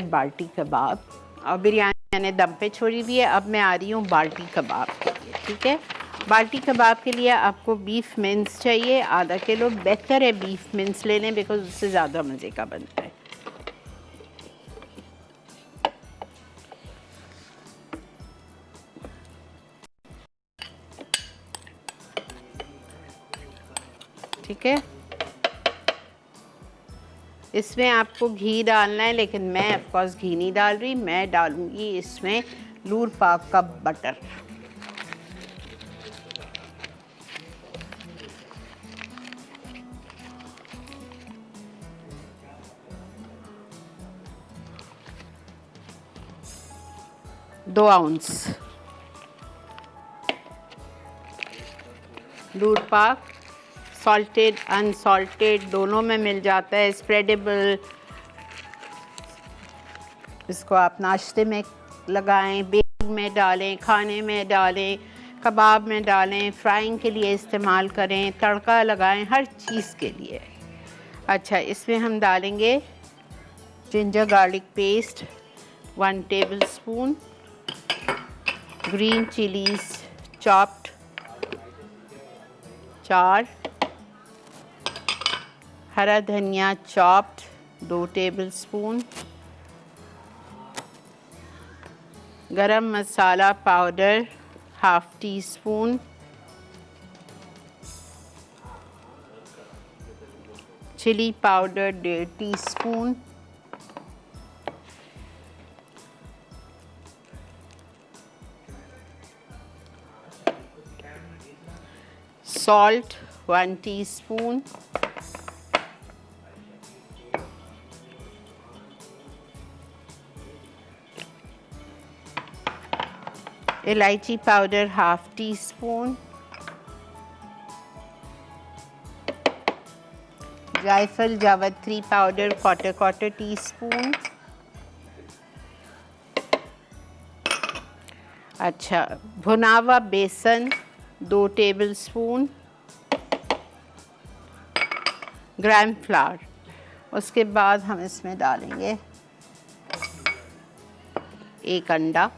बाल्टी कबाब और बिरयानी मैंने दम पे छोड़ी हुई है। अब मैं आ रही हूँ बाल्टी कबाब के लिए। ठीक है, बाल्टी कबाब के लिए आपको बीफ मिन्स चाहिए आधा किलो। बेहतर है बीफ मिन्स लेने बिकॉज उससे ज़्यादा मज़े का बनता है। ठीक है, इसमें आपको घी डालना है, लेकिन मैं ऑफकोर्स घी नहीं डाल रही। मैं डालूंगी इसमें लूर पाक का बटर। दो आउंस लूर पाक सॉल्टेड अनसॉल्टेड दोनों में मिल जाता है, स्प्रेडेबल। इसको आप नाश्ते में लगाएं, बेग में डालें, खाने में डालें, कबाब में डालें, फ्राइंग के लिए इस्तेमाल करें, तड़का लगाएं, हर चीज़ के लिए। अच्छा, इसमें हम डालेंगे ginger garlic paste 1 tablespoon, green chillies chopped 4, हरा धनिया chopped 2 tablespoon, garam masala powder 1/2 teaspoon, chilli powder 1.5 teaspoon, salt 1 teaspoon, इलायची पाउडर 1/2 टीस्पून, जायफल जावित्री पाउडर 1/4 टीस्पून। अच्छा, भुना हुआ बेसन 2 टेबलस्पून, ग्राम फ्लावर। उसके बाद हम इसमें डालेंगे 1 अंडा,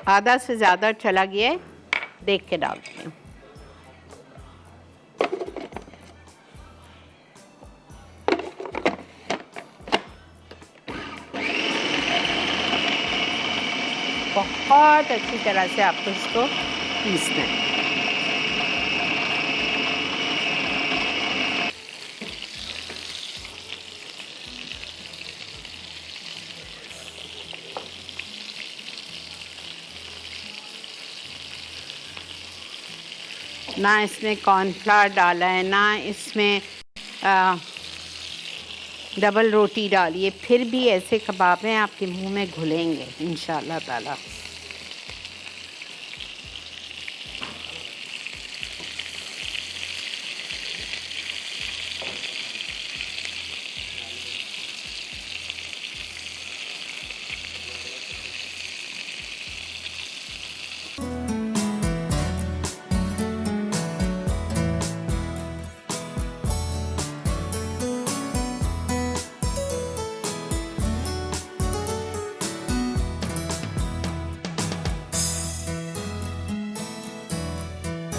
आधा से ज़्यादा चला गया है, देख के डालते हैं। बहुत अच्छी तरह से आपको इसको पीसना है। ना इसमें कॉर्नफ्लावर डाला है, ना इसमें डबल रोटी डाली है, फिर भी ऐसे कबाब हैं आपके मुंह में घुलेंगे इंशाल्लाह ताला।